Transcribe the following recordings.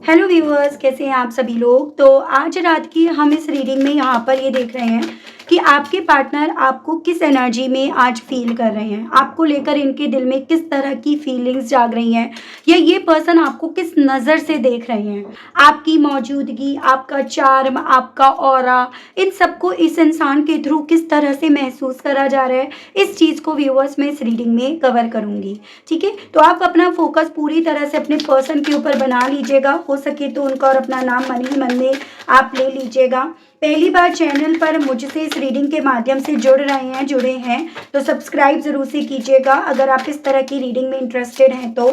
Hello viewers, कैसे हैं आप सभी लोग। तो आज रात की हम इस रीडिंग में यहाँ पर ये देख रहे हैं कि आपके पार्टनर आपको किस एनर्जी में आज फील कर रहे हैं, आपको लेकर इनके दिल में किस तरह की फीलिंग्स जाग रही हैं, या ये पर्सन आपको किस नज़र से देख रहे हैं। आपकी मौजूदगी, आपका चार्म, आपका ऑरा, इन सबको इस इंसान के थ्रू किस तरह से महसूस करा जा रहा है, इस चीज़ को व्यूअर्स मैं इस रीडिंग में कवर करूँगी। ठीक है, तो आप अपना फोकस पूरी तरह से अपने पर्सन के ऊपर बना लीजिएगा। हो सके तो उनका और अपना नाम मन ही मन में आप ले लीजिएगा। पहली बार चैनल पर मुझसे इस रीडिंग के माध्यम से जुड़े हैं तो सब्सक्राइब ज़रूर से कीजिएगा अगर आप इस तरह की रीडिंग में इंटरेस्टेड हैं तो।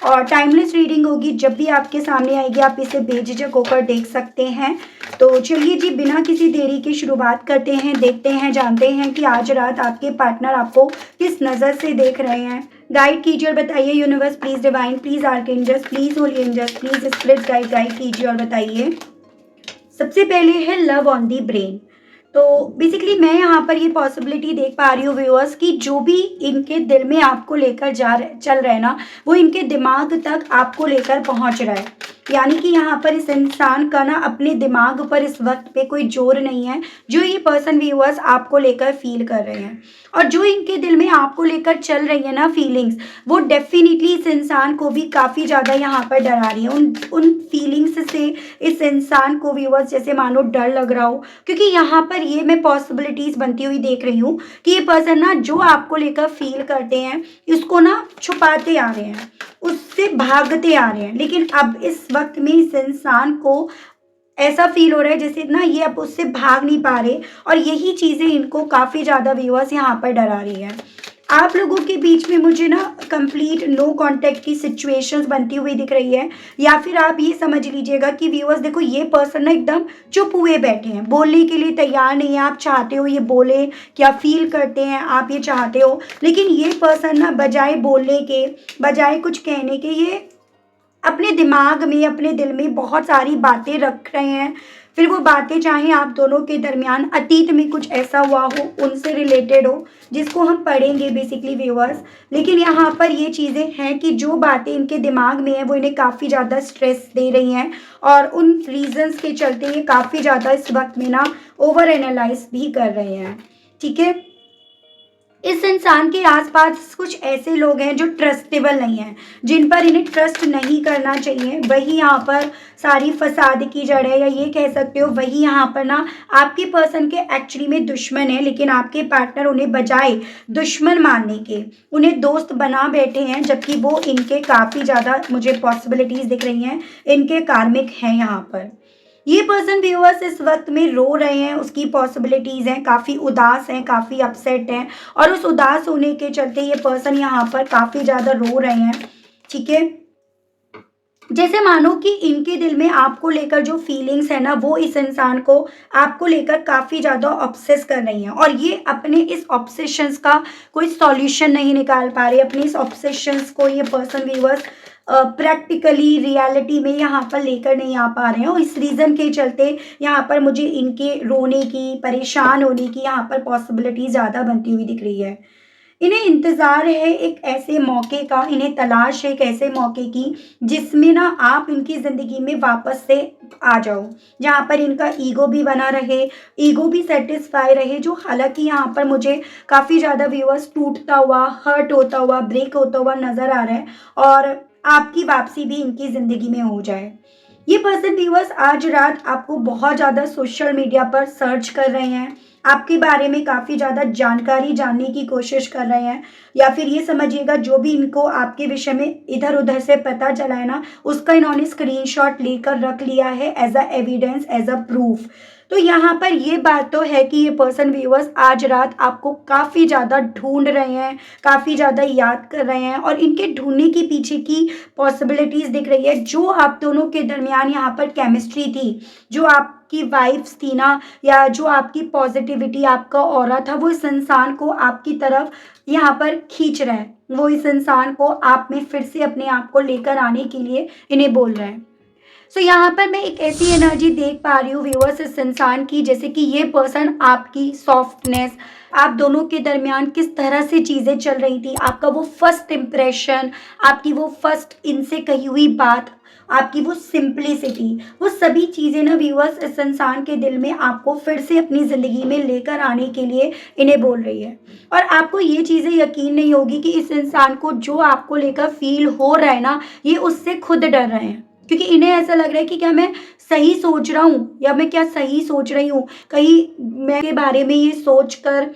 और टाइमलेस रीडिंग होगी, जब भी आपके सामने आएगी आप इसे बेझिझक होकर देख सकते हैं। तो चलिए जी, बिना किसी देरी की शुरुआत करते हैं, देखते हैं, जानते हैं कि आज रात आपके पार्टनर आपको किस नज़र से देख रहे हैं। गाइड कीजिए और बताइए universe, please divine, please archangels, please holy angels, please spirit guide कीजिए और बताइए। सबसे पहले है लव ऑन दी ब्रेन। तो बेसिकली मैं यहाँ पर ये पॉसिबिलिटी देख पा रही हूँ व्यूअर्स कि जो भी इनके दिल में आपको लेकर चल रहा है ना, वो इनके दिमाग तक आपको लेकर पहुँच रहा है। यानी कि यहाँ पर इस इंसान का ना अपने दिमाग पर इस वक्त पे कोई जोर नहीं है, जो ये पर्सन व्यूअर्स आपको लेकर फील कर रहे हैं। और जो इनके दिल में आपको लेकर चल रही है ना फीलिंग्स, वो डेफिनेटली इस इंसान को भी काफ़ी ज़्यादा यहाँ पर डरा रही है। उन फीलिंग्स से इस इंसान को व्यूअर्स जैसे मानो डर लग रहा हो, क्योंकि यहाँ पर ये मैं पॉसिबिलिटीज़ बनती हुई देख रही हूँ कि ये पर्सन ना जो आपको लेकर फील करते हैं, इसको ना छुपाते आ रहे हैं, उससे भागते आ रहे हैं। लेकिन अब इस वक्त में इस इंसान को ऐसा फील हो रहा है जैसे ना ये अब उससे भाग नहीं पा रहे, और यही चीज़ें इनको काफ़ी ज़्यादा व्यूअर्स यहाँ पर डरा रही है। आप लोगों के बीच में मुझे ना कंप्लीट नो कांटेक्ट की सिचुएशंस बनती हुई दिख रही है, या फिर आप ये समझ लीजिएगा कि व्यूअर्स देखो, ये पर्सन ना एकदम चुप हुए बैठे हैं, बोलने के लिए तैयार नहीं है। आप चाहते हो ये बोले, क्या फील करते हैं आप, ये चाहते हो, लेकिन ये पर्सन ना बजाय बोलने के, बजाय कुछ कहने के, ये अपने दिमाग में, अपने दिल में बहुत सारी बातें रख रहे हैं। फिर वो बातें चाहे आप दोनों के दरमियान अतीत में कुछ ऐसा हुआ हो, उनसे रिलेटेड हो, जिसको हम पढ़ेंगे बेसिकली व्यूअर्स। लेकिन यहाँ पर ये चीज़ें हैं कि जो बातें इनके दिमाग में है वो इन्हें काफ़ी ज़्यादा स्ट्रेस दे रही हैं, और उन रीजंस के चलते ये काफ़ी ज़्यादा इस वक्त में ना ओवर एनालाइज भी कर रहे हैं। ठीक है, इस इंसान के आसपास कुछ ऐसे लोग हैं जो ट्रस्टेबल नहीं हैं, जिन पर इन्हें ट्रस्ट नहीं करना चाहिए। वही यहाँ पर सारी फसाद की जड़ है, या ये कह सकते हो वही यहाँ पर ना आपके पर्सन के एक्चुअली में दुश्मन है, लेकिन आपके पार्टनर उन्हें बजाय दुश्मन मानने के उन्हें दोस्त बना बैठे हैं, जबकि वो इनके काफ़ी ज़्यादा मुझे पॉसिबिलिटीज़ दिख रही हैं, इनके कार्मिक हैं यहाँ पर। ये पर्सन व्यूअर्स इस वक्त में रो रहे हैं, उसकी पॉसिबिलिटीज़ हैं, काफ़ी उदास हैं, काफ़ी अपसेट हैं, और उस उदास होने के चलते ये पर्सन यहाँ पर काफ़ी ज़्यादा रो रहे हैं। ठीक है, जैसे मानो कि इनके दिल में आपको लेकर जो फीलिंग्स है ना, वो इस इंसान को आपको लेकर काफ़ी ज़्यादा ऑब्सेस कर रही हैं, और ये अपने इस ऑब्सेशंस का कोई सॉल्यूशन नहीं निकाल पा रहे। अपने इस ऑब्सेशंस को ये पर्सन व्यूअर्स प्रैक्टिकली रियलिटी में यहाँ पर लेकर नहीं आ पा रहे हैं, और इस रीज़न के चलते यहाँ पर मुझे इनके रोने की, परेशान होने की यहाँ पर पॉसिबिलिटी ज़्यादा बनती हुई दिख रही है। इन्हें इंतज़ार है एक ऐसे मौके का, इन्हें तलाश है एक ऐसे मौके की जिसमें ना आप इनकी ज़िंदगी में वापस से आ जाओ, जहाँ पर इनका ईगो भी बना रहे, ईगो भी सेटिस्फाई रहे, जो हालांकि यहाँ पर मुझे काफ़ी ज़्यादा व्यूअर्स टूटता हुआ, हर्ट होता हुआ, ब्रेक होता हुआ नज़र आ रहा है, और आपकी वापसी भी इनकी ज़िंदगी में हो जाए। ये पर्सन व्यूअर्स आज रात आपको बहुत ज़्यादा सोशल मीडिया पर सर्च कर रहे हैं, आपके बारे में काफ़ी ज़्यादा जानकारी जानने की कोशिश कर रहे हैं, या फिर ये समझिएगा जो भी इनको आपके विषय में इधर उधर से पता चला है ना, उसका इन्होंने स्क्रीनशॉट लेकर रख लिया है as a evidence, as a proof. तो यहाँ पर ये बात तो है कि ये पर्सन व्यूअर्स आज रात आपको काफ़ी ज़्यादा ढूंढ रहे हैं, काफ़ी ज़्यादा याद कर रहे हैं, और इनके ढूंढने के पीछे की पॉसिबिलिटीज़ दिख रही है। जो आप दोनों के दरमियान यहाँ पर केमिस्ट्री थी, जो आपकी वाइब्स थी ना, या जो आपकी पॉजिटिविटी, आपका ऑरा था, वो इस इंसान को आपकी तरफ यहाँ पर खींच रहा है। वो इस इंसान को आप में फिर से अपने आप को लेकर आने के लिए इन्हें बोल रहे हैं। सो यहाँ पर मैं एक ऐसी एनर्जी देख पा रही हूँ व्यूअर्स इस इंसान की, जैसे कि ये पर्सन आपकी सॉफ्टनेस, आप दोनों के दरमियान किस तरह से चीज़ें चल रही थी, आपका वो फर्स्ट इम्प्रेशन, आपकी वो फर्स्ट इनसे कही हुई बात, आपकी वो सिंप्लिसिटी, वो सभी चीज़ें ना व्यूअर्स इस इंसान के दिल में आपको फिर से अपनी ज़िंदगी में लेकर आने के लिए इन्हें बोल रही है। और आपको ये चीज़ें यकीन नहीं होगी कि इस इंसान को जो आपको लेकर फ़ील हो रहा है ना, ये उससे खुद डर रहे हैं। क्योंकि इन्हें ऐसा लग रहा है कि क्या मैं सही सोच रहा हूँ या मैं क्या सही सोच रही हूँ? कहीं मैं के बारे में ये सोचकर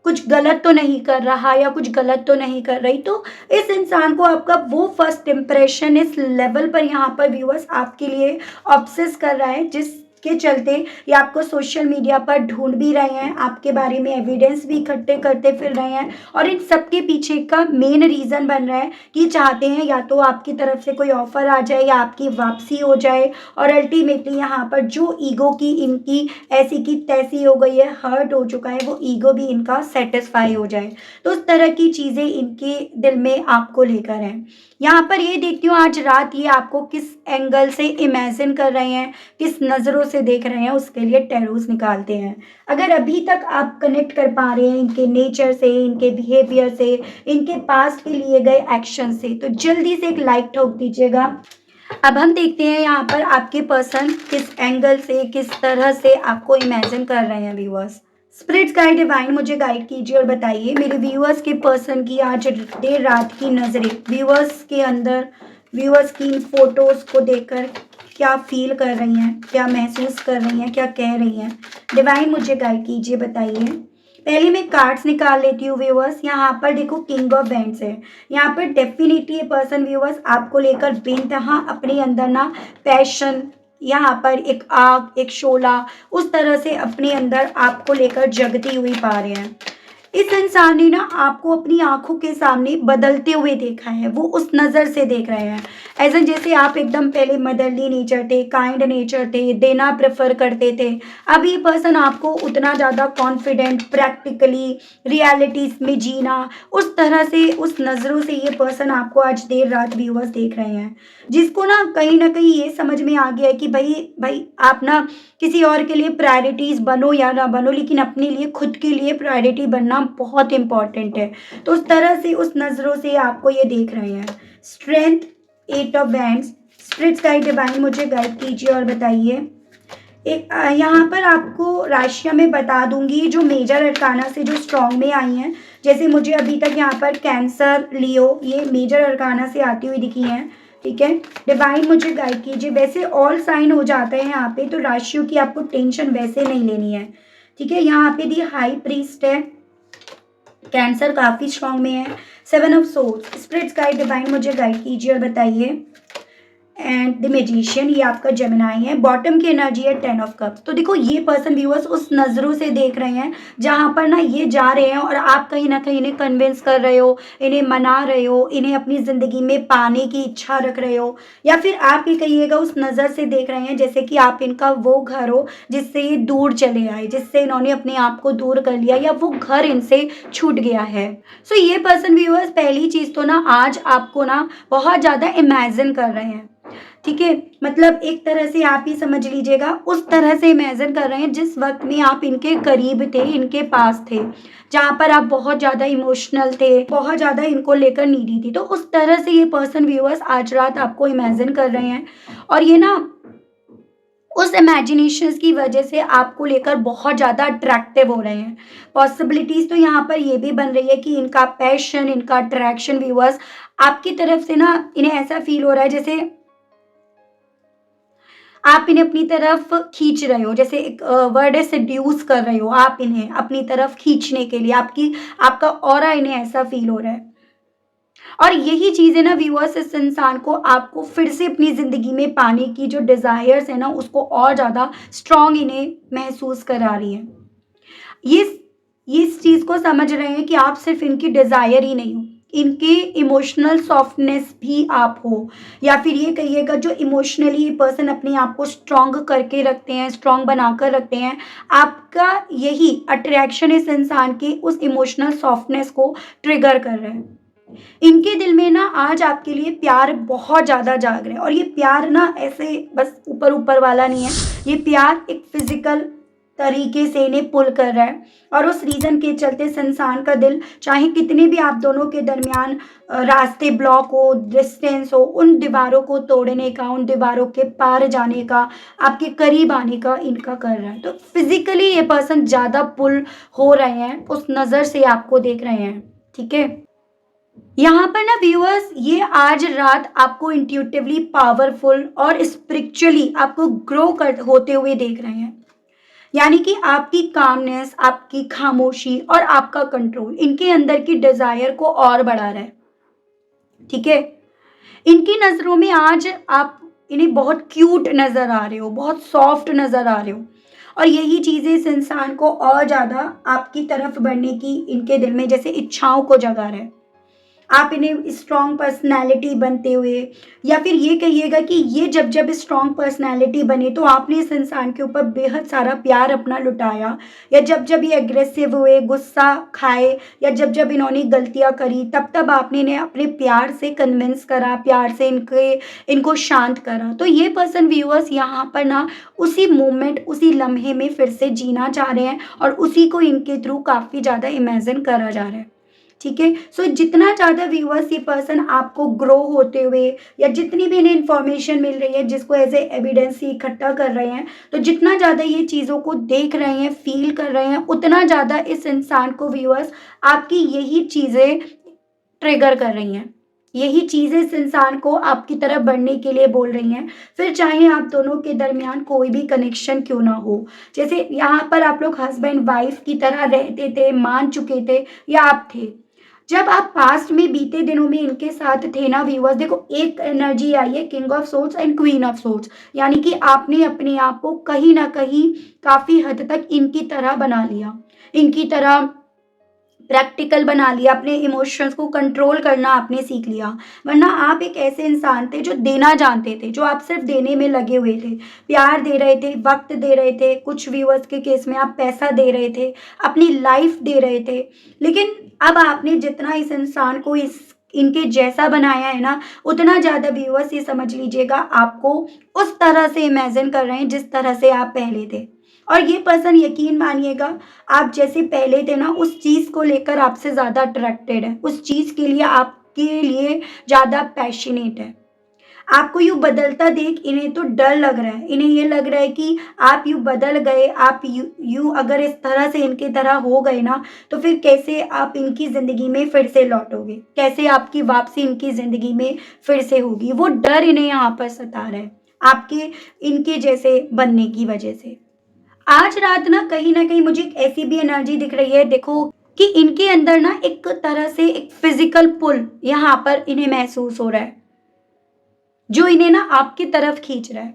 कुछ गलत तो नहीं कर रहा या कुछ गलत तो नहीं कर रही। तो इस इंसान को आपका वो फर्स्ट इंप्रेशन इस लेवल पर यहाँ पर व्यूअर्स आपके लिए ऑब्सेस कर रहा है, जिसके चलते ये आपको सोशल मीडिया पर ढूंढ भी रहे हैं, आपके बारे में एविडेंस भी इकट्ठे करते फिर रहे हैं। और इन सब के पीछे का मेन रीज़न बन रहा है कि चाहते हैं या तो आपकी तरफ से कोई ऑफर आ जाए या आपकी वापसी हो जाए, और अल्टीमेटली यहाँ पर जो ईगो की इनकी ऐसी की तैसी हो गई है, हर्ट हो चुका है, वो ईगो भी इनका सेटिस्फाई हो जाए। तो उस तरह की चीज़ें इनके दिल में आपको लेकर हैं। यहाँ पर ये देखती हूँ आज रात ये आपको किस एंगल से इमेजिन कर रहे हैं, किस नज़रों से देख रहे हैं, उसके लिए टैरोस निकालते हैं। अगर अभी तक आप कनेक्ट कर पा रहे हैं इनके नेचर से, इनके बिहेवियर से, इनके पास्ट के लिए गए एक्शन से, तो जल्दी से एक लाइक ठोक दीजिएगा। अब हम देखते हैं यहाँ पर आपके पर्सन किस एंगल से, किस तरह से आपको इमेजिन कर रहे हैं व्यूअर्स। स्पिरिट्स गाइड डिवाइन मुझे गाइड कीजिए और बताइए मेरे व्यूअर्स के पर्सन की आज देर रात की नज़रें व्यूअर्स के अंदर, व्यूअर्स की इन फोटोज़ को देखकर क्या फील कर रही हैं, क्या महसूस कर रही हैं, क्या कह रही हैं। डिवाइन मुझे गाइड कीजिए, बताइए। पहले मैं कार्ड्स निकाल लेती हूँ व्यूअर्स। यहाँ पर देखो किंग ऑफ बैंड्स है। यहाँ पर डेफिनेटली ये पर्सन व्यूअर्स आपको लेकर बेइंतहा अपने अंदर ना पैशन, यहाँ पर एक आग, एक शोला, उस तरह से अपने अंदर आपको लेकर जगती हुई पा रहे हैं। इस इंसान ने ना आपको अपनी आंखों के सामने बदलते हुए देखा है, वो उस नज़र से देख रहे हैं। ऐसा जैसे आप एकदम पहले मदरली नेचर थे, काइंड नेचर थे, देना प्रेफर करते थे। अब ये पर्सन आपको उतना ज़्यादा कॉन्फिडेंट, प्रैक्टिकली रियलिटीज में जीना, उस तरह से, उस नज़रों से ये पर्सन आपको आज देर रात व्यूअर्स देख रहे हैं। जिसको ना कहीं ये समझ में आ गया है कि भाई भाई आप ना किसी और के लिए प्रायोरिटीज़ बनो या ना बनो, लेकिन अपने लिए, खुद के लिए प्रायोरिटी बनना बहुत इंपॉर्टेंट है। तो उस तरह से, उस नज़रों से आपको ये देख रहे हैं। Strength, eight of wands, spirits guide divine मुझे गाइड कीजिए और बताइए। एक यहाँ पर आपको राशियाँ मैं बता दूंगी जो मेजर अरकाना से जो स्ट्रॉन्ग में आई हैं। जैसे मुझे अभी तक यहाँ पर कैंसर, लियो, ये मेजर अरकाना से आती हुई दिखी हैं। ठीक है, डिवाइन मुझे गाइड कीजिए। वैसे ऑल साइन हो जाते हैं यहाँ पे, तो राशियों की आपको टेंशन वैसे नहीं लेनी है। ठीक है, यहाँ पे दी हाई प्रीस्ट है, कैंसर काफ़ी स्ट्रॉन्ग में है। Seven of swords, spirits guide divine मुझे गाइड कीजिए और बताइए। एंड द मैजिशियन, ये आपका जेमिनाई है। बॉटम की एनर्जी है 10 ऑफ कप्स। तो देखो ये पर्सन व्यूअर्स उस नज़रों से देख रहे हैं जहाँ पर ना ये जा रहे हैं और आप कहीं ना कहीं इन्हें कन्विंस कर रहे हो, इन्हें मना रहे हो, इन्हें अपनी ज़िंदगी में पाने की इच्छा रख रहे हो, या फिर आप ये कहिएगा उस नज़र से देख रहे हैं जैसे कि आप इनका वो घर हो जिससे ये दूर चले आए, जिससे इन्होंने अपने आप को दूर कर लिया, या वो घर इनसे छूट गया है। सो ये पर्सन व्यूअर्स पहली चीज़ तो ना आज आपको ना बहुत ज़्यादा इमेजिन कर रहे हैं। ठीक है, मतलब एक तरह से आप ही समझ लीजिएगा, उस तरह से इमेजिन कर रहे हैं जिस वक्त में आप इनके करीब थे, इनके पास थे, जहाँ पर आप बहुत ज़्यादा इमोशनल थे, बहुत ज़्यादा इनको लेकर नीडी थी। तो उस तरह से ये पर्सन व्यूअर्स आज रात आपको इमेजिन कर रहे हैं, और ये ना उस इमेजिनेशंस की वजह से आपको लेकर बहुत ज़्यादा अट्रैक्टिव हो रहे हैं। पॉसिबिलिटीज़ तो यहाँ पर ये भी बन रही है कि इनका पैशन, इनका अट्रैक्शन व्यूअर्स आपकी तरफ से ना, इन्हें ऐसा फील हो रहा है जैसे आप इन्हें अपनी तरफ खींच रहे हो। जैसे एक वर्ड है, सेड्यूस कर रहे हो आप इन्हें अपनी तरफ खींचने के लिए, आपका ऑरा इन्हें ऐसा फील हो रहा है। और यही चीज़ें ना व्यूअर्स इस इंसान को आपको फिर से अपनी ज़िंदगी में पाने की जो डिज़ायर्स है ना, उसको और ज़्यादा स्ट्रॉन्ग इन्हें महसूस करा रही है। ये इस चीज़ को समझ रहे हैं कि आप सिर्फ इनकी डिज़ायर ही नहीं हो, इनके इमोशनल सॉफ्टनेस भी आप हो, या फिर ये कहिएगा जो इमोशनली ये पर्सन अपने आप को स्ट्रॉन्ग करके रखते हैं, स्ट्रॉन्ग बनाकर रखते हैं। आपका यही अट्रैक्शन इस इंसान के उस इमोशनल सॉफ्टनेस को ट्रिगर कर रहे हैं। इनके दिल में ना आज आपके लिए प्यार बहुत ज़्यादा जाग रहा है, और ये प्यार ना ऐसे बस ऊपर ऊपर वाला नहीं है, ये प्यार एक फिजिकल तरीके से इन्हें पुल कर रहा है और उस रीज़न के चलते इस इंसान का दिल, चाहे कितने भी आप दोनों के दरमियान रास्ते ब्लॉक हो, डिस्टेंस हो, उन दीवारों को तोड़ने का, उन दीवारों के पार जाने का, आपके करीब आने का इनका कर रहा है। तो फिजिकली ये पर्सन ज़्यादा पुल हो रहे हैं, उस नज़र से आपको देख रहे हैं। ठीक है, यहाँ पर ना व्यूअर्स, ये आज रात आपको इंट्यूटिवली पावरफुल और स्पिरिचुअली आपको ग्रो कर होते हुए देख रहे हैं। यानी कि आपकी कामनेस, आपकी खामोशी और आपका कंट्रोल इनके अंदर की डिजायर को और बढ़ा रहा है। ठीक है, इनकी नजरों में आज आप इन्हें बहुत क्यूट नजर आ रहे हो, बहुत सॉफ्ट नजर आ रहे हो और यही चीजें इस इंसान को और ज्यादा आपकी तरफ बढ़ने की इनके दिल में जैसे इच्छाओं को जगा रहे हैं। आप इन्हें स्ट्रॉन्ग पर्सनैलिटी बनते हुए, या फिर ये कहिएगा कि ये जब जब स्ट्रॉन्ग पर्सनैलिटी बने तो आपने इस इंसान के ऊपर बेहद सारा प्यार अपना लुटाया, या जब जब ये एग्रेसिव हुए, गुस्सा खाए, या जब जब इन्होंने गलतियां करी तब तब आपने इन्हें अपने प्यार से कन्विंस करा, प्यार से इनको शांत करा। तो ये पर्सन व्यूअर्स यहाँ पर ना उसी मोमेंट, उसी लम्हे में फिर से जीना चाह रहे हैं और उसी को इनके थ्रू काफ़ी ज़्यादा इमेजिन करा जा रहा है। ठीक है, सो जितना ज़्यादा व्यूअर्स ये पर्सन आपको ग्रो होते हुए, या जितनी भी इन्हें इन्फॉर्मेशन मिल रही है जिसको एज ए एविडेंस इकट्ठा कर रहे हैं, तो जितना ज़्यादा ये चीज़ों को देख रहे हैं, फील कर रहे हैं, उतना ज़्यादा इस इंसान को व्यूअर्स आपकी यही चीज़ें ट्रिगर कर रही हैं। यही चीज़ें इस इंसान को आपकी तरफ बढ़ने के लिए बोल रही हैं, फिर चाहे आप दोनों के दरमियान कोई भी कनेक्शन क्यों ना हो। जैसे यहाँ पर आप लोग हस्बैंड वाइफ की तरह रहते थे, मान चुके थे, या आप थे। जब आप पास्ट में बीते दिनों में इनके साथ थे ना व्यूअर्स, देखो एक एनर्जी आई है, king of swords and queen of swords, यानी कि आपने अपने आप को कहीं ना कहीं काफी हद तक इनकी तरह बना लिया, इनकी तरह प्रैक्टिकल बना लिया, अपने इमोशंस को कंट्रोल करना आपने सीख लिया। वरना आप एक ऐसे इंसान थे जो देना जानते थे, जो आप सिर्फ देने में लगे हुए थे, प्यार दे रहे थे, वक्त दे रहे थे, कुछ व्यूअर्स के केस में आप पैसा दे रहे थे, अपनी लाइफ दे रहे थे। लेकिन अब आपने जितना इस इंसान को इनके जैसा बनाया है ना, उतना ज़्यादा व्यूअर्स ये समझ लीजिएगा आपको उस तरह से इमेजिन कर रहे हैं जिस तरह से आप पहले थे। और ये पर्सन यकीन मानिएगा, आप जैसे पहले थे ना, उस चीज़ को लेकर आपसे ज़्यादा अट्रैक्टेड है, उस चीज़ के लिए आपके लिए ज़्यादा पैशनेट है। आपको यूँ बदलता देख इन्हें तो डर लग रहा है, इन्हें ये लग रहा है कि आप यूँ बदल गए, आप यूँ अगर इस तरह से इनकी तरह हो गए ना, तो फिर कैसे आप इनकी ज़िंदगी में फिर से लौटोगे, कैसे आपकी वापसी इनकी ज़िंदगी में फिर से होगी। वो डर इन्हें यहाँ पर सता रहा है आपके इनके जैसे बनने की वजह से। आज रात ना कहीं मुझे एक ऐसी भी एनर्जी दिख रही है, देखो कि इनके अंदर ना एक तरह से एक फिजिकल पुल यहाँ पर इन्हें महसूस हो रहा है, जो इन्हें ना आपकी तरफ खींच रहा है।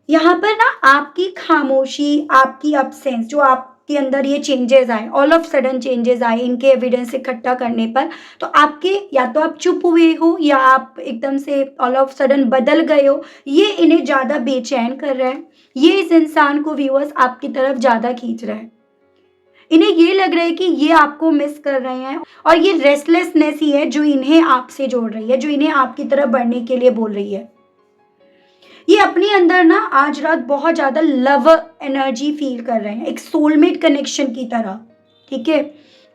यहाँ पर ना आपकी खामोशी, आपकी अब्सेंस, जो आपके अंदर ये चेंजेस आए, ऑल ऑफ सडन चेंजेस आए इनके एविडेंस इकट्ठा करने पर, तो आपके या तो आप चुप हुए हो या आप एकदम से ऑल ऑफ सडन बदल गए हो। ये इन्हें ज़्यादा बेचैन कर रहा है, ये इस इंसान को व्यूअर्स आपकी तरफ ज़्यादा खींच रहा है। इन्हें ये लग रहा है कि ये आपको मिस कर रहे हैं और ये रेस्टलेसनेस ही है जो इन्हें आपसे जोड़ रही है, जो इन्हें आपकी तरफ बढ़ने के लिए बोल रही है। ये अपने अंदर ना आज रात बहुत ज़्यादा लव एनर्जी फील कर रहे हैं, एक सोलमेट कनेक्शन की तरह। ठीक है,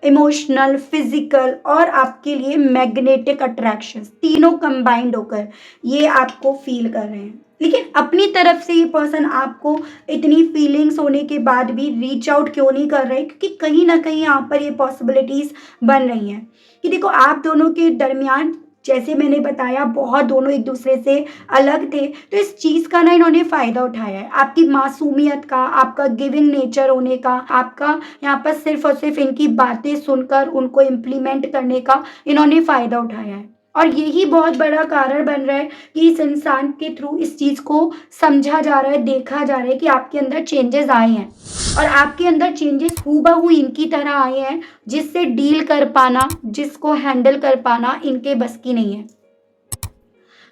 इमोशनल, फिजिकल और आपके लिए मैग्नेटिक अट्रैक्शंस तीनों कंबाइंड होकर ये आपको फील कर रहे हैं। लेकिन अपनी तरफ से ये पर्सन आपको इतनी फीलिंग्स होने के बाद भी रीच आउट क्यों नहीं कर रहे, क्योंकि कहीं ना कहीं यहाँ पर ये पॉसिबिलिटीज़ बन रही हैं कि देखो आप दोनों के दरमियान, जैसे मैंने बताया, बहुत दोनों एक दूसरे से अलग थे, तो इस चीज़ का ना इन्होंने फ़ायदा उठाया है, आपकी मासूमियत का, आपका गिविंग नेचर होने का, आपका यहाँ पर सिर्फ और सिर्फ इनकी बातें सुनकर उनको इम्प्लीमेंट करने का इन्होंने फ़ायदा उठाया है। और यही बहुत बड़ा कारण बन रहा है कि इस इंसान के थ्रू इस चीज़ को समझा जा रहा है, देखा जा रहा है कि आपके अंदर चेंजेस आए हैं और आपके अंदर चेंजेस हूबहू इनकी तरह आए हैं, जिससे डील कर पाना, जिसको हैंडल कर पाना इनके बस की नहीं है।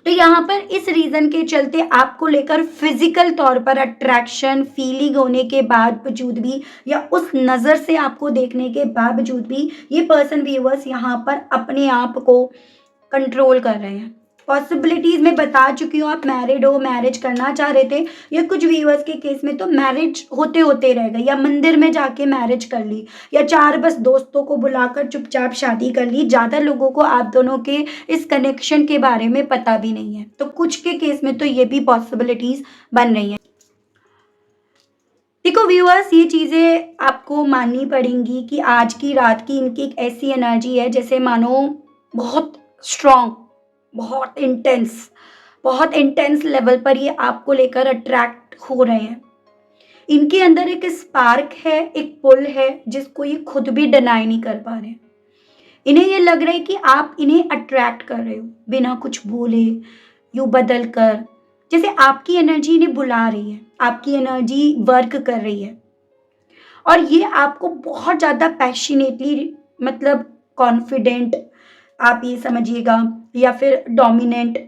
तो यहाँ पर इस रीज़न के चलते आपको लेकर फिजिकल तौर पर अट्रैक्शन फीलिंग होने के बावजूद भी, या उस नज़र से आपको देखने के बावजूद भी, ये पर्सन व्यूअर्स यहाँ पर अपने आप को कंट्रोल कर रहे हैं पॉसिबिलिटीज मैं बता चुकी हूँ। आप मैरिड हो, मैरिज करना चाह रहे थे, या कुछ व्यूअर्स के केस में तो मैरिज होते होते रह गई, या मंदिर में जाके मैरिज कर ली, या 4 बस दोस्तों को बुलाकर चुपचाप शादी कर ली। ज़्यादा लोगों को आप दोनों के इस कनेक्शन के बारे में पता भी नहीं है। तो कुछ के केस में तो ये भी पॉसिबिलिटीज बन रही हैं। देखो व्यूअर्स, ये चीज़ें आपको माननी पड़ेंगी कि आज की रात की इनकी एक ऐसी एनर्जी है जैसे मानो बहुत स्ट्रॉन्ग, बहुत इंटेंस लेवल पर ये आपको लेकर अट्रैक्ट हो रहे हैं। इनके अंदर एक स्पार्क है, एक पुल है, जिसको ये खुद भी डिनाई नहीं कर पा रहे। इन्हें ये लग रहा है कि आप इन्हें अट्रैक्ट कर रहे हो बिना कुछ बोले, यूं बदल कर, जैसे आपकी एनर्जी इन्हें बुला रही है, आपकी एनर्जी वर्क कर रही है, और ये आपको बहुत ज़्यादा पैशनेटली, मतलब कॉन्फिडेंट, आप ये समझिएगा, या फिर डोमिनेंट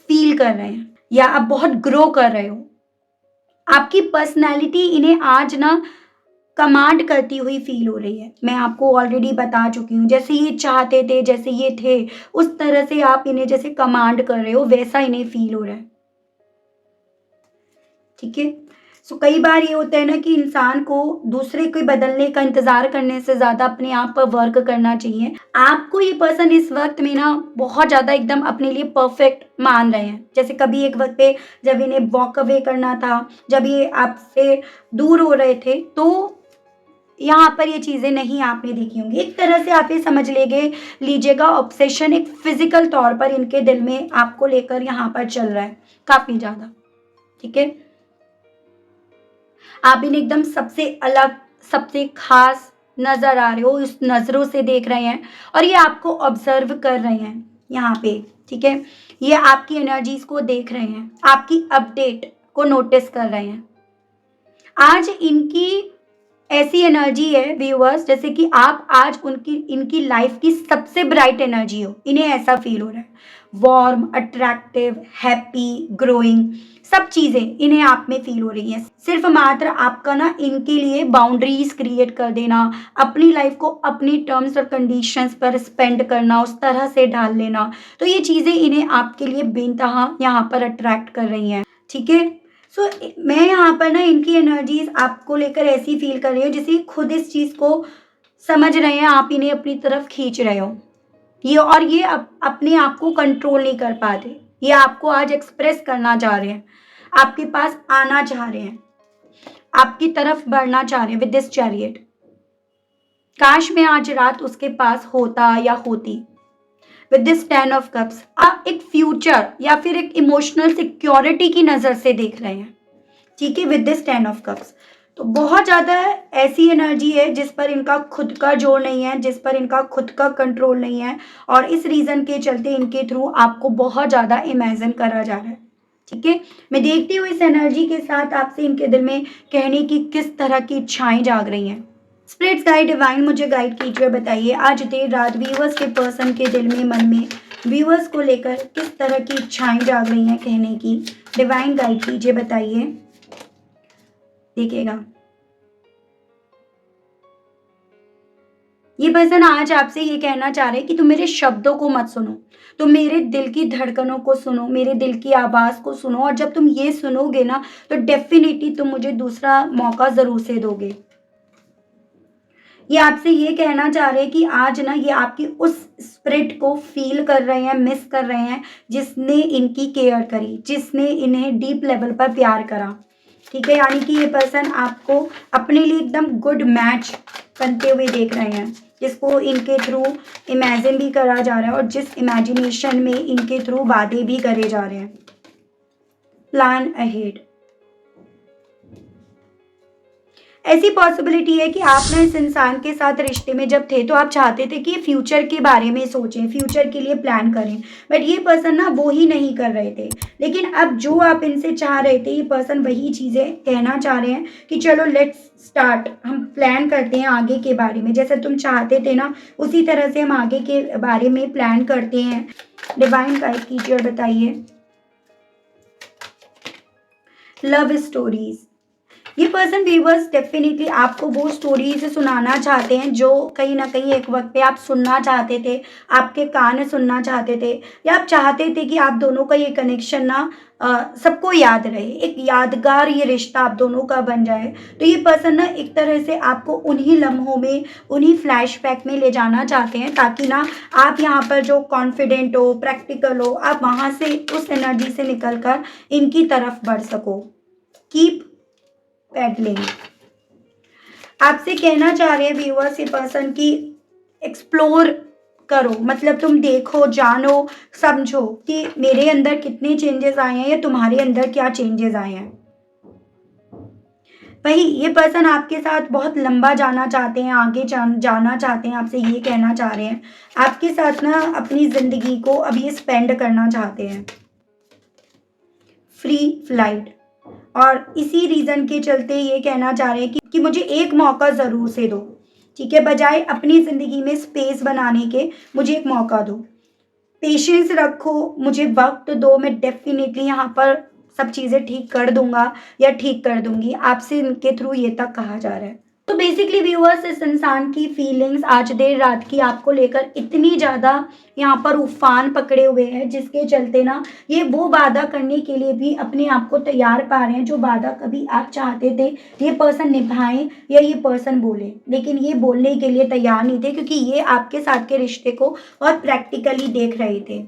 फील कर रहे हैं, या आप बहुत ग्रो कर रहे हो। आपकी पर्सनैलिटी इन्हें आज ना कमांड करती हुई फील हो रही है। मैं आपको ऑलरेडी बता चुकी हूँ, जैसे ये चाहते थे, जैसे ये थे, उस तरह से आप इन्हें जैसे कमांड कर रहे हो, वैसा इन्हें फील हो रहा है। ठीक है। सो कई बार ये होता है ना कि इंसान को दूसरे को बदलने का इंतजार करने से ज्यादा अपने आप पर वर्क करना चाहिए। आपको ये पर्सन इस वक्त में ना बहुत ज्यादा एकदम अपने लिए परफेक्ट मान रहे हैं। जैसे कभी एक वक्त पे जब इन्हें वॉक अवे करना था, जब ये आपसे दूर हो रहे थे, तो यहाँ पर ये चीजें नहीं आपने देखी होंगी। एक तरह से आप ये समझ लीजिएगा ऑब्सेशन एक फिजिकल तौर पर इनके दिल में आपको लेकर यहाँ पर चल रहा है काफी ज्यादा। ठीक है। आप इन्हें एकदम सबसे अलग, सबसे खास नजर आ रहे हो, इस नजरों से देख रहे हैं, और ये आपको ऑब्जर्व कर रहे हैं यहाँ पे। ठीक है। ये आपकी एनर्जीज को देख रहे हैं, आपकी अपडेट को नोटिस कर रहे हैं। आज इनकी ऐसी एनर्जी है व्यूअर्स, जैसे कि आप आज इनकी लाइफ की सबसे ब्राइट एनर्जी हो। इन्हें ऐसा फील हो रहा है, वार्म, अट्रैक्टिव, हैप्पी, ग्रोइंग, सब चीजें इन्हें आप में फील हो रही हैं। सिर्फ मात्र आपका ना इनके लिए बाउंड्रीज क्रिएट कर देना, अपनी लाइफ को अपनी टर्म्स और कंडीशंस पर स्पेंड करना, उस तरह से ढाल लेना, तो ये चीजें इन्हें आपके लिए बेनतहा यहाँ पर अट्रैक्ट कर रही हैं। ठीक है। सो मैं यहाँ पर ना इनकी एनर्जीज आपको लेकर ऐसी फील कर रही हूँ जैसे खुद इस चीज को समझ रहे हैं, आप इन्हें अपनी तरफ खींच रहे हो। ये अपने आप को कंट्रोल नहीं कर पाते, ये आपको आज एक्सप्रेस करना चाह रहे हैं, आपके पास आना चाह रहे हैं, आपकी तरफ बढ़ना चाह रहे हैं विद दिस चैरियट। काश मैं आज रात उसके पास होता या होती। विद दिस 10 ऑफ कप्स आप एक फ्यूचर या फिर एक इमोशनल सिक्योरिटी की नजर से देख रहे हैं। ठीक है। विद दिस 10 ऑफ कप्स तो बहुत ज्यादा ऐसी एनर्जी है जिस पर इनका खुद का जोर नहीं है, जिस पर इनका खुद का कंट्रोल नहीं है, और इस रीजन के चलते इनके थ्रू आपको बहुत ज्यादा इमेजिन करा जा रहा है। ठीक है। मैं देखती हूँ इस एनर्जी के साथ आपसे इनके दिल में कहने की किस तरह की इच्छाएं जाग रही हैं। स्पिरिट्स गाइड डिवाइन मुझे गाइड कीजिए, बताइए आज देर रात व्यूअर्स के पर्सन के दिल में, मन में व्यूअर्स को लेकर किस तरह की इच्छाएं जाग रही हैं कहने की। डिवाइन गाइड कीजिए, बताइए। देखिएगा ये पर्सन आज आपसे ये कहना चाह रहे हैं कि तुम मेरे शब्दों को मत सुनो, तुम मेरे दिल की धड़कनों को सुनो, मेरे दिल की आवाज को सुनो, और जब तुम ये सुनोगे ना तो डेफिनेटली तुम मुझे दूसरा मौका जरूर से दोगे। ये आपसे ये कहना चाह रहे हैं कि आज ना ये आपकी उस स्पिरिट को फील कर रहे हैं, मिस कर रहे हैं, जिसने इनकी केयर करी, जिसने इन्हें डीप लेवल पर प्यार करा। ठीक है। यानी कि ये पर्सन आपको अपने लिए एकदम गुड मैच बनते हुए देख रहे हैं, जिसको इनके थ्रू इमेजिन भी करा जा रहा है, और जिस इमेजिनेशन में इनके थ्रू वादे भी करे जा रहे हैं। Plan ahead. ऐसी पॉसिबिलिटी है कि आप ना इस इंसान के साथ रिश्ते में जब थे तो आप चाहते थे कि फ्यूचर के बारे में सोचें, फ्यूचर के लिए प्लान करें, बट ये पर्सन ना वो ही नहीं कर रहे थे। लेकिन अब जो आप इनसे चाह रहे थे, ये पर्सन वही चीज़ें कहना चाह रहे हैं कि चलो लेट्स स्टार्ट, हम प्लान करते हैं आगे के बारे में, जैसे तुम चाहते थे ना उसी तरह से हम आगे के बारे में प्लान करते हैं। डिवाइन गाइड कीजिए और बताइए। Love stories. ये पर्सन व्यूअर्स डेफिनेटली आपको वो स्टोरीज सुनाना चाहते हैं जो कहीं ना कहीं एक वक्त पे आप सुनना चाहते थे, आपके कान सुनना चाहते थे, या आप चाहते थे कि आप दोनों का ये कनेक्शन ना सबको याद रहे, एक यादगार ये रिश्ता आप दोनों का बन जाए। तो ये पर्सन ना एक तरह से आपको उन्हीं लम्हों में, उन्हीं फ्लैशबैक में ले जाना चाहते हैं, ताकि ना आप यहाँ पर जो कॉन्फिडेंट हो, प्रैक्टिकल हो, आप वहाँ से उस एनर्जी से निकल कर इनकी तरफ बढ़ सको। Keep paddling. आपसे कहना चाह रहे हैं व्यूअर्स ये पर्सन की एक्सप्लोर करो, मतलब तुम देखो, जानो, समझो कि मेरे अंदर कितने चेंजेस आए हैं या तुम्हारे अंदर क्या चेंजेस आए हैं। वही ये पर्सन आपके साथ बहुत लंबा जाना चाहते हैं, आगे जाना चाहते हैं, आपसे ये कहना चाह रहे हैं, आपके साथ ना अपनी ज़िंदगी को अब ये स्पेंड करना चाहते हैं, फ्री फ्लाइट। और इसी रीज़न के चलते ये कहना चाह रहे हैं कि मुझे एक मौका ज़रूर से दो, ठीक है, बजाय अपनी ज़िंदगी में स्पेस बनाने के मुझे एक मौका दो, पेशेंस रखो, मुझे वक्त दो, मैं डेफिनेटली यहाँ पर सब चीज़ें ठीक कर दूंगा या ठीक कर दूंगी। आपसे इनके थ्रू ये तक कहा जा रहा है। तो बेसिकली व्यूअर्स इस इंसान की फीलिंग्स आज देर रात की आपको लेकर इतनी ज़्यादा यहाँ पर उफान पकड़े हुए हैं, जिसके चलते ना ये वो वादा करने के लिए भी अपने आप को तैयार पा रहे हैं जो वादा कभी आप चाहते थे ये पर्सन निभाएं या ये पर्सन बोले, लेकिन ये बोलने के लिए तैयार नहीं थे, क्योंकि ये आपके साथ के रिश्ते को बहुत प्रैक्टिकली देख रहे थे।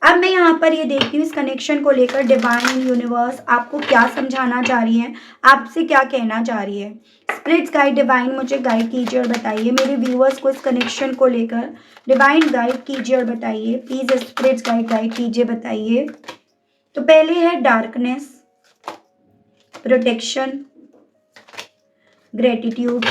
अब मैं यहाँ पर ये देखती हूँ इस कनेक्शन को लेकर डिवाइन यूनिवर्स आपको क्या समझाना चाह रही है, आपसे क्या कहना चाह रही है। स्पिरिट्स गाइड डिवाइन मुझे गाइड कीजिए और बताइए मेरे व्यूअर्स को इस कनेक्शन को लेकर डिवाइन गाइड कीजिए और बताइए प्लीज। स्पिरिट्स गाइड कीजिए, बताइए। तो पहले है darkness, protection, gratitude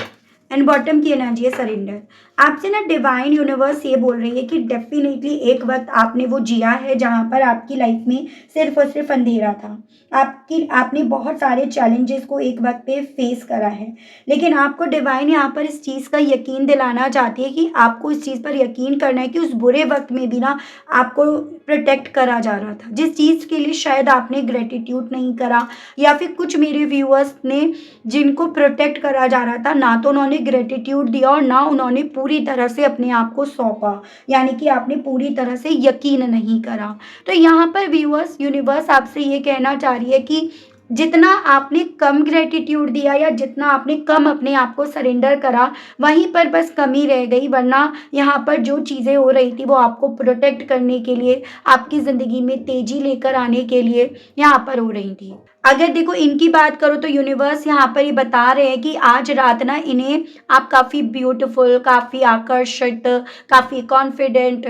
and bottom की एनर्जी है सरेंडर। आपसे ना डिवाइन यूनिवर्स ये बोल रही है कि डेफिनेटली एक वक्त आपने वो जिया है जहाँ पर आपकी लाइफ में सिर्फ और सिर्फ अंधेरा था, आपने बहुत सारे चैलेंजेस को एक वक्त पे फेस करा है, लेकिन आपको डिवाइन यहाँ पर इस चीज़ का यकीन दिलाना चाहती है कि आपको इस चीज़ पर यकीन करना है कि उस बुरे वक्त में भी ना आपको प्रोटेक्ट करा जा रहा था, जिस चीज़ के लिए शायद आपने ग्रेटिट्यूड नहीं करा, या फिर कुछ मेरे व्यूअर्स ने जिनको प्रोटेक्ट करा जा रहा था ना तो उन्होंने ग्रेटिट्यूड दिया और ना उन्होंने पूरी तरह से अपने आप को सौंपा, यानी कि आपने पूरी तरह से यकीन नहीं करा। तो यहाँ पर व्यूअर्स यूनिवर्स आपसे ये कहना चाह रही है कि जितना आपने कम ग्रेटिट्यूड दिया या जितना आपने कम अपने आप को सरेंडर करा वहीं पर बस कमी रह गई, वरना यहाँ पर जो चीज़ें हो रही थी वो आपको प्रोटेक्ट करने के लिए, आपकी ज़िंदगी में तेज़ी लेकर आने के लिए यहाँ पर हो रही थी। अगर देखो इनकी बात करो तो यूनिवर्स यहाँ पर ये बता रहे हैं कि आज रात ना इन्हें आप काफ़ी ब्यूटीफुल, काफ़ी आकर्षित, काफ़ी कॉन्फिडेंट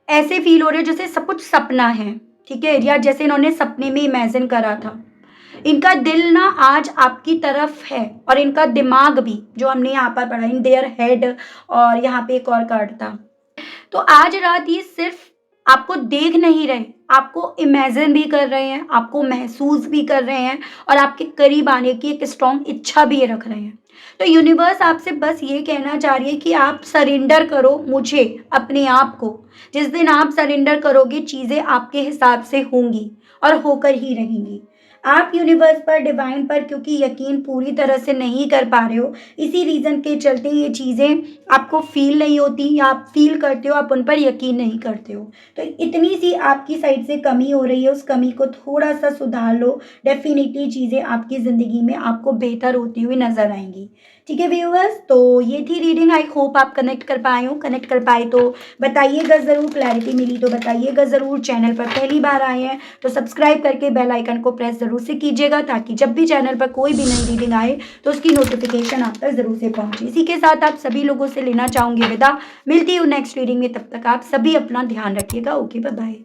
ऐसे फील हो रहे हैं जैसे सब कुछ सपना है, ठीक है, या जैसे इन्होंने सपने में इमेजिन करा था। इनका दिल ना आज आपकी तरफ है और इनका दिमाग भी, जो हमने यहाँ पर पढ़ा, इन देयर हेड, और यहाँ पे एक और कार्ड था। तो आज रात ये सिर्फ आपको देख नहीं रहे, आपको इमेजिन भी कर रहे हैं, आपको महसूस भी कर रहे हैं और आपके करीब आने की एक स्ट्रॉन्ग इच्छा भी रख रहे हैं। तो यूनिवर्स आपसे बस ये कहना चाह रही है कि आप सरेंडर करो मुझे, अपने आप को। जिस दिन आप सरेंडर करोगे चीज़ें आपके हिसाब से होंगी और होकर ही रहेंगी। आप यूनिवर्स पर, डिवाइन पर क्योंकि यकीन पूरी तरह से नहीं कर पा रहे हो, इसी रीज़न के चलते ये चीज़ें आपको फील नहीं होती, या आप फील करते हो आप उन पर यकीन नहीं करते हो। तो इतनी सी आपकी साइड से कमी हो रही है, उस कमी को थोड़ा सा सुधार लो, डेफिनेटली चीज़ें आपकी ज़िंदगी में आपको बेहतर होती हुई नज़र आएंगी। ठीक है व्यूअर्स, तो ये थी रीडिंग। आई होप आप कनेक्ट कर पाए हो। कनेक्ट कर पाए तो बताइएगा ज़रूर, क्लैरिटी मिली तो बताइएगा ज़रूर। चैनल पर पहली बार आए हैं तो सब्सक्राइब करके बेल आइकन को प्रेस ज़रूर से कीजिएगा, ताकि जब भी चैनल पर कोई भी नई रीडिंग आए तो उसकी नोटिफिकेशन आप तक ज़रूर से पहुँचे। इसी के साथ आप सभी लोगों से लेना चाहूँगी विदा। मिलती हूँ नेक्स्ट रीडिंग में, तब तक आप सभी अपना ध्यान रखिएगा। Okay, bye bye.